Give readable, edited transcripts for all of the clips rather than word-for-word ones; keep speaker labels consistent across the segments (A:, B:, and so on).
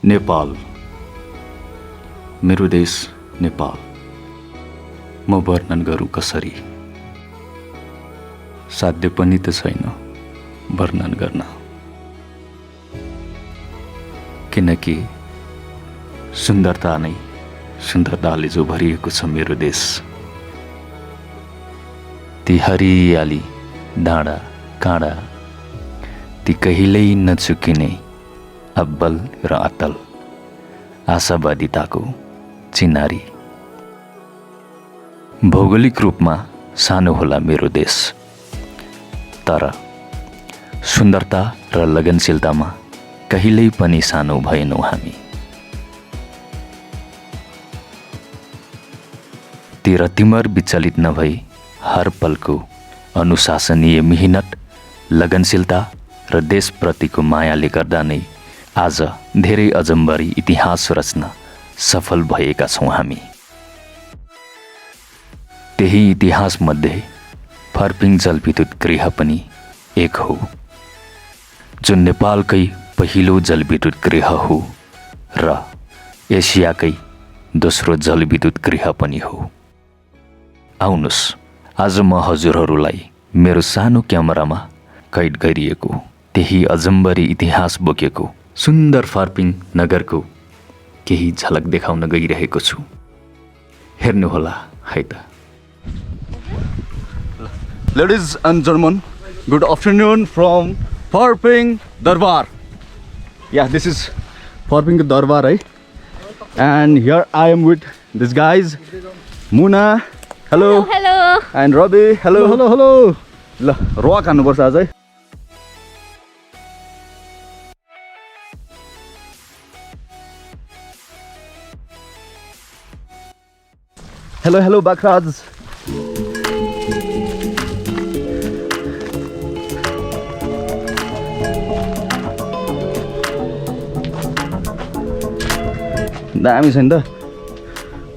A: नेपाल, मेरो देश नेपाल, म वर्णन गरौँ कसरी? साध्य पनि त छैन वर्णन गर्न, किनकि सुन्दरता नै सुन्दरताले जो भरिएको छ मेरो देश। ती हरियाली डाँडा काँडा, ती कहिल्यै नचुकिने अब्बल र अतल आशावादिताको चिनारी। भौगोलिक रूपमा सानो होला मेरो देश, तर सुन्दरता र लगनशीलतामा कहिल्यै पनि सानो भएनौँ हामी। ती रतिमर विचलित नभई हर पलको अनुशासनीय मिहिनेत, लगनशीलता र देशप्रतिको मायाले गर्दा नै आज धेरै अजम्बरी इतिहास रच्न सफल भएका छौँ हामी। त्यही इतिहासमध्ये फर्पिङ जलविद्युत गृह पनि एक हो, जुन नेपालकै पहिलो जलविद्युत गृह हो र एसियाकै दोस्रो जलविद्युत गृह पनि हो। आउनुस्, आज म हजुरहरूलाई मेरो सानो क्यामेरामा कैद गरिएको त्यही अजम्बरी इतिहास बोकेको सुन्दर फर्पिङ नगरको केही झलक देखाउन गइरहेको छु। हेर्नुहोला है त।
B: Ladies and gentlemen, good afternoon from Farping Darbar. Yeah, this is Farping Darbar, right? And here I am with these guys, Muna, hello,
C: hello,
B: and Robbie, hello, hello, hello. ल रक हान्नुपर्छ आज है। हेलो हेलो बाखराज। दामी छ नि त,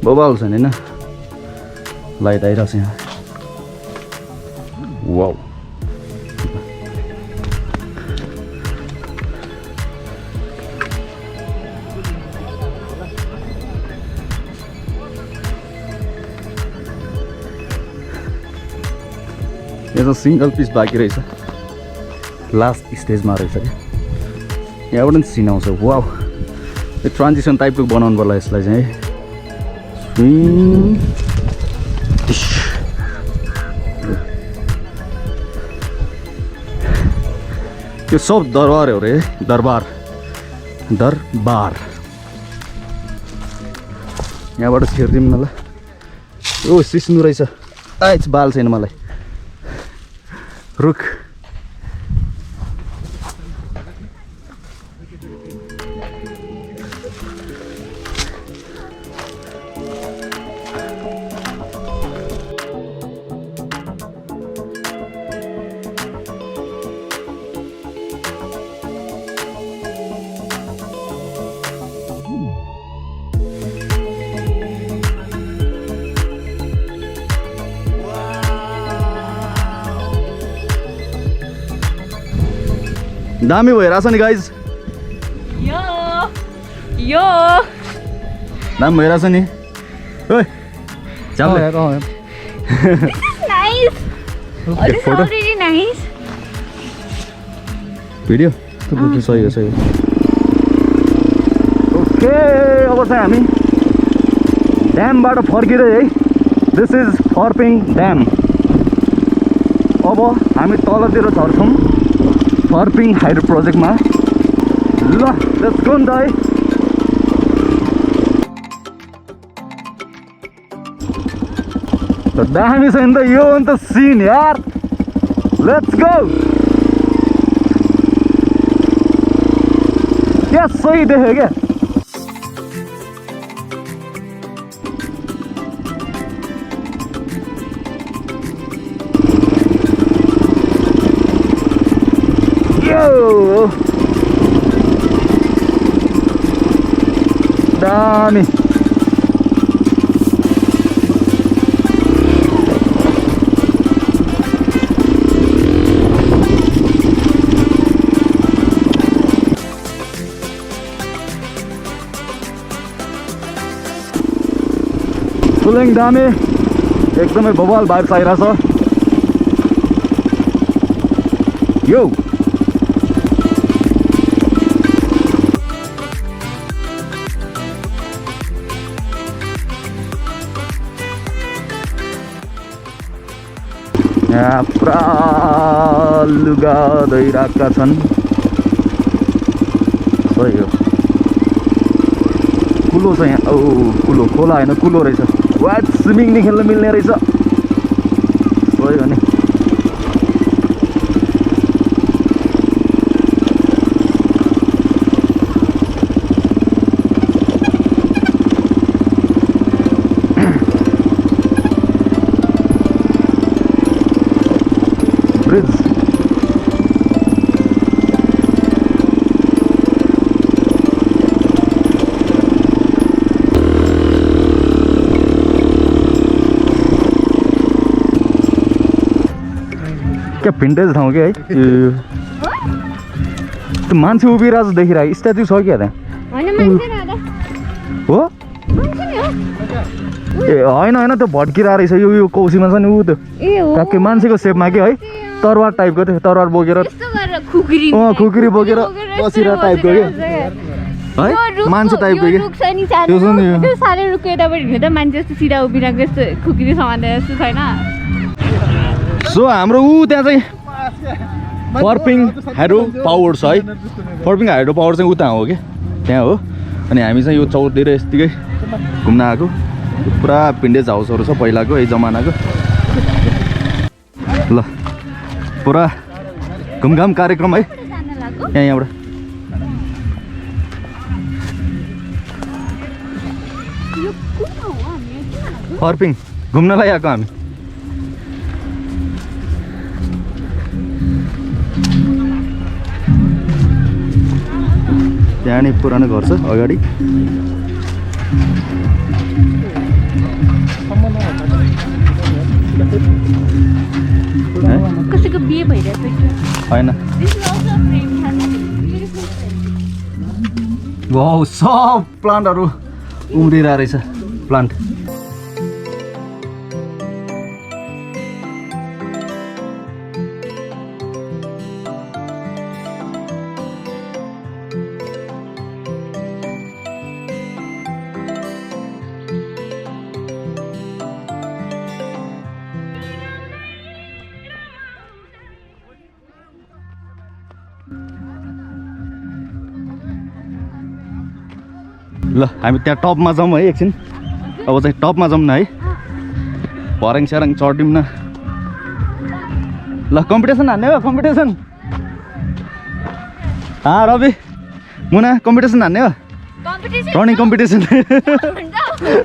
B: बबाल छ नि होइन? लाइट आइरहेको छ यहाँ। वाउ, यो सिंगल पिस बाँकी रहेछ, लास्ट स्टेजमा रहेछ क्या। यहाँबाट पनि सिन आउँछ। वाउ, यो ट्रान्जिसन टाइपको बनाउनु पर्ला यसलाई चाहिँ है। यो सब दरबार हो रे, दरबार दरबार। यहाँबाट छिर्दिउँ न ल। ओ सिस्नु रहेछ, आइच बाल छैन मलाई। रुख दामी भइरहेछ नि गाइज।
C: यो यो
B: दामी भइरहेछ नि। ओइ चल
C: nice. Oh, this is
B: photo.
C: already nice.
B: Video त सही हो, सही हो। ओके, अब चाहिँ हामी ड्यामबाट फर्किँदै है। This is Pharping dam. अब हामी तलतिर झर्छौँ फर्पिङ हाइड्रो प्रोजेक्टमा। ल लेट्स गो नि त है। दामी छ नि त यो अन्त सिन यार। Let's go. क्या सही देख्यो क्या। दामी। फुलिङ दामी एकदमै बवाल भाइब्स आइरहेछ यो यहाँ पुरा लुगा धोइरहेका छन् सही हो कुलो छ यहाँ कुलो खोला होइन कुलो रहेछ वा स्विमिङ नि खेल्न मिल्ने रहेछ सही हो नि ब्रिज क्या भिन्टेज ठाउँ क्या है त्यो मान्छे उभिरहेको देखिरहेको स्ट्याचु छ क्या त्यहाँ हो ए होइन होइन त्यो भड्किरहेको रहेछ यो कौसीमा छ नि ऊ त्यो ट्याक्कै मान्छेको सेपमा क्या है तरवार टाइपको थियो तरवार बोकेर खुकुरी बोकेर बसिरहेको टाइपको क्या है मान्छे टाइपको क्या त्यो छ नि
C: साह्रै रुखको यतापट्टि हिँड्दा मान्छे जस्तो सिधा उभिरहेको जस्तो खुकुरी समान्दा जस्तो छैन
B: सो हाम्रो ऊ त्यहाँ चाहिँ फर्पिङ हाइड्रो पावर छ है फर्पिङ हाइड्रो पावर चाहिँ उता हो क्या त्यहाँ हो अनि हामी चाहिँ यो चौरतिर यतिकै घुम्न आएको पुरा भिन्टेज हाउसहरू छ पहिलाको है जमानाको ल पुरा घुमघाम कार्यक्रम है यहाँबाट फर्पिङ घुम्नलाई आएको हामी त्यहाँ नि पुरानो घर छ अगाडि
C: कसैको बिहे भइरहेछ
B: होइन वाउ सब प्लान्टहरू उम्रिरहेको रहेछ प्लान्ट ल हामी त्यहाँ टपमा जाउँ है एकछिन अब चाहिँ टपमा जाउँ न है भर्याङ स्याराङ चढ्यौँ न ल कम्पिटिसन हान्ने हो कम्पिटिसन रवि मुना कम्पिटिसन हान्ने हो रनिङ कम्पिटिसन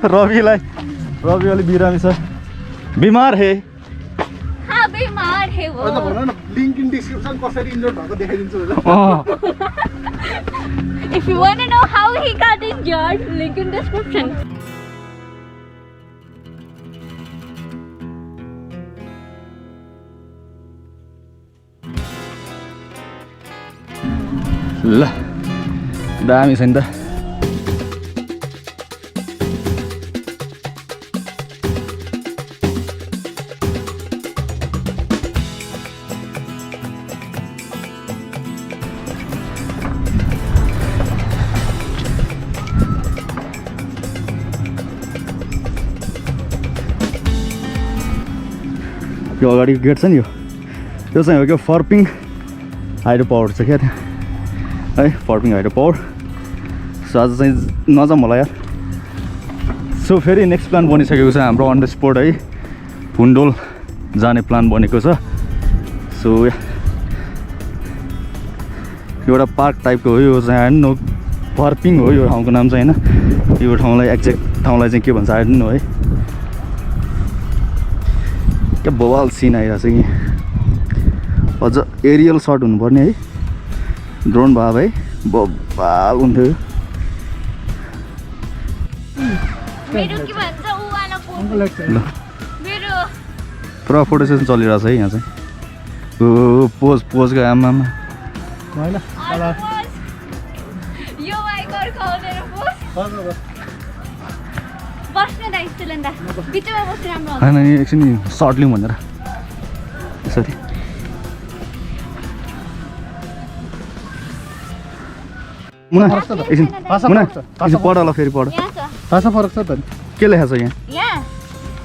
B: रवि अलिक बिरामी छ बिमार हे
D: लिंक इन डिस्क्रिप्सन कसरी इन्जर्ड भएको देखाइदिन्छु होला
C: If you want to know how he got injured, link in description.
B: ल दामी छ नि त यो अगाडि गेट छ नि यो चाहिँ हो क्या फर्पिङ हाइड्रो पावर छ क्या त्यहाँ है फर्पिङ हाइड्रो पावर सो आज चाहिँ नजाउँ होला यार सो फेरि नेक्स्ट प्लान बनिसकेको छ हाम्रो अन द स्पोट है फुन्डोल जाने प्लान बनेको छ सो एउटा पार्क टाइपको हो यो चाहिँ होइन नो फर्पिङ हो यो ठाउँको नाम चाहिँ होइन यो ठाउँलाई एक्ज्याक्ट ठाउँलाई चाहिँ के भन्छ आइडन नो है क्या बवाल सिन आइरहेको छ कि अझ एरियल सर्ट हुनुपर्ने है ड्रोन भए भाइ बवाल हुन्थ्यो पुरा फोटो सेसन चलिरहेको छ है यहाँ चाहिँ पोजको आमामा
C: बस्नु दा स्टिलन दा बिचमा बस्नु राम्रो हुन्छ
B: होइन नि एकछिन सर्ट लिउँ भनेर यसरी मुना एकछिन मुना एकछिन पढ ल फेरि पढ
C: यहाँ छ
D: भाषा फरक छ त नि
B: के लेखा छ यहाँ
C: यहाँ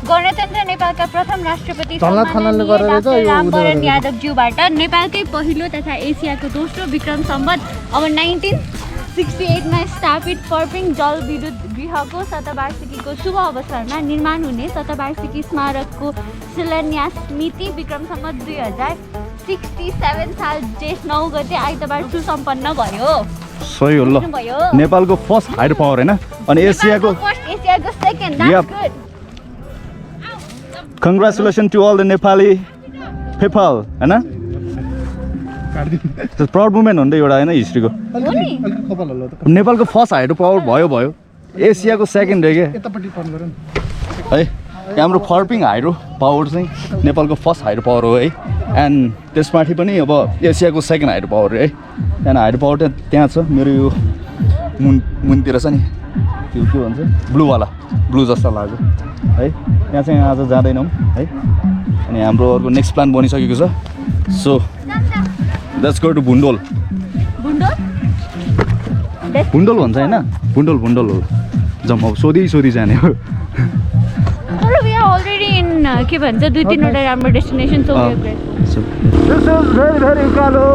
C: गणतन्त्र नेपालका प्रथम राष्ट्रपति
D: झलनाथ खनालले गरेर
C: डाक्टर
D: चाहिँ यो
C: रामवरण
D: उदय
C: यादवज्यूबाट नेपालकै पहिलो तथा एसियाको दोस्रो विक्रम सम्वत अब 1968मा स्थापित फर्पिङ जलविद्युत गृहको शतवार्षिकीको शुभ अवसरमा निर्माण हुने शतवार्षिकी स्मारकको शिलान्यास मिति विक्रम सम्वत 2067 साल जेठ 9 गते आइतबार सुसम्पन्न भयो
B: सही हो ल
C: भयो
B: नेपालको फर्स्ट हाइड्रो पावर होइन अनि एसियाको
C: एसियाको second
B: Yep.
C: That's good
B: congratulation to all the Nepali people होइन प्राउड मुमेन्ट हो नि त एउटा होइन हिस्ट्रीको
D: अलिकति कपाल हल्लो त
B: नेपालको फर्स्ट हाइड्रो पावर भयो एसियाको सेकेन्ड हो क्या
D: यतापट्टि टर्न गरौँ
B: है हाम्रो फर्पिङ हाइड्रो पावर चाहिँ नेपालको फर्स्ट हाइड्रो पावर हो है एन्ड त्यसमाथि पनि अब एसियाको सेकेन्ड हाइड्रो पावर है त्यहाँदेखि हाइड्रो पावर त्यहाँ छ मेरो यो मुनतिर छ नि त्यो के भन्छ ब्लू जस्तो लाग्यो है त्यहाँ चाहिँ आज जाँदैनौँ है अनि हाम्रो अर्को नेक्स्ट प्लान बनिसकेको छ सो लेट्स गो टु भुन्डोल भुन्डोल भन्छ होइन भुन्डोल हो जाउँ अब सोधी जाने हो
C: वी आर अलरेडी इन के भन्छ 2-3 राम्रो destination so
B: This is very उकालो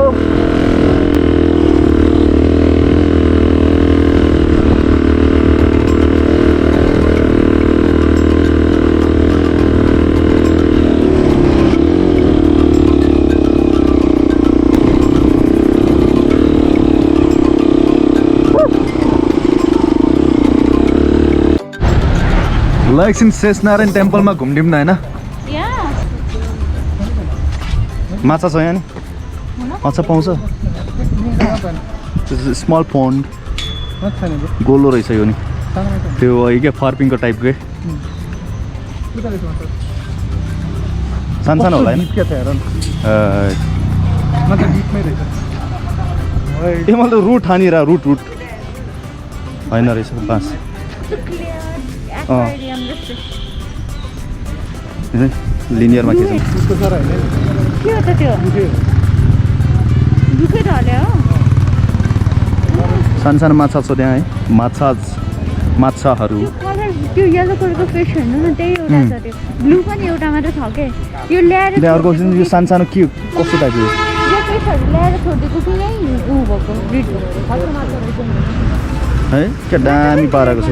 B: एकछिन शेषनारायण टेम्पलमा घुम्दिउँ न होइन माछा छ यहाँ नि माछा पाउँछ स्मल पोन्ड गोलो रहेछ यो नि त्यो क्या फर्पिङको टाइपकै सानो होला होइन
D: के छ हेर न मात्र गीतमै रहेछ
B: ए मैले त रुट ठानिरह रुट होइन रहेछ बाँस लिनियरमा खिचौँ
D: उसको सर होइन
C: के हो त त्यो दुखै ढल्यो
B: सानो माछा छ त्यहाँ है माछाहरू
C: त्यो कलर त्यो येलो कलरको फिस हेर्नु न त्यही एउटा छ त्यो ब्लू पनि एउटा मात्र छ के यो ल्याएर
B: त्यहाँ अर्को यो सानो के कस्तो टाइपको
C: यो फिसहरू ल्याएर छोडिदिएको कि यहीँ ऊ भएको ब्रिड
B: है क्या दामी पाराको छ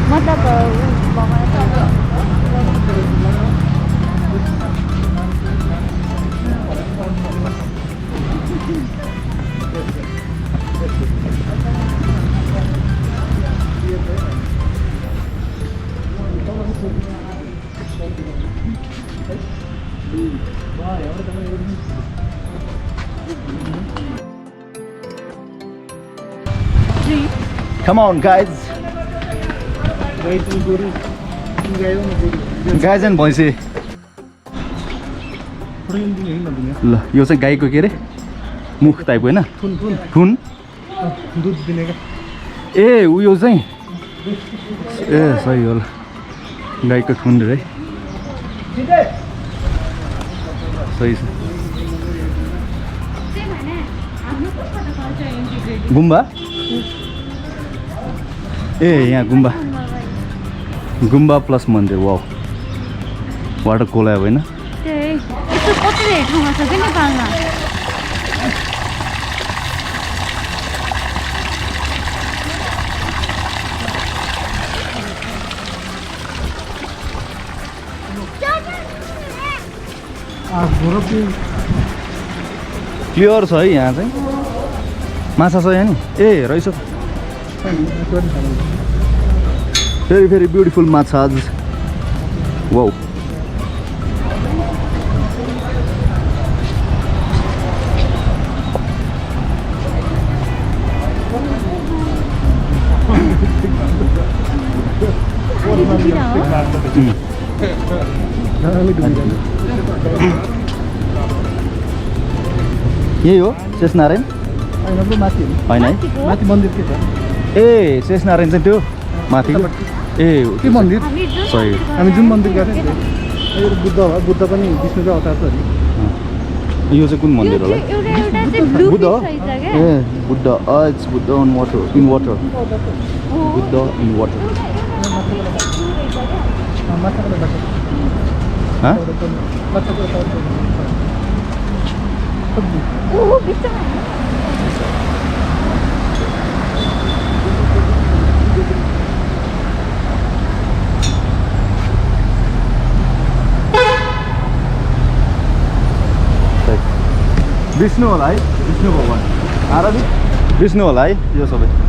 C: मतलब
B: Come on guys गाई चाहिँ भैँसी ल यो चाहिँ गाईको के अरे मुख टाइपको होइन थुन
D: दुध दिने
B: ए उयो चाहिँ ए सही हो ल गाईको थुन रे सही छ गुम्बा ए यहाँ गुम्बा प्लस मन्दिर वाउ वाटर कोलाब होइन
C: यस्तो कति ठाउँमा छ कि नेपालमा
B: क्लियर छ है यहाँ चाहिँ माछा छ यहाँ नि ए रहेछ very beautiful massage wow यही हो शेषनारायण होइन है
D: माथि मन्दिर के छ
B: ए शेषनारायण चाहिँ त्यो माथिको
A: ए
D: के मन्दिर
C: हामी जुन
A: Sorry.
C: मन्दिर
D: हामी जुन मन्दिर
C: गएर
D: गएको थियौँ यो बुद्ध हो बुद्ध पनि विष्णुकै अवतार छ नि
A: यो चाहिँ कुन मन्दिर होला
C: एउटा एउटा चाहिँ ब्लू
D: बुद्ध?
C: रहेछ क्या
A: ए Buddha it's Buddha in water Buddha in water
D: माछाको बाटो
A: हाँ
D: माछाको
C: ओहो बिचमा
B: विष्णु होला है विष्णु भगवान् आरबी विष्णु होला है यो सबै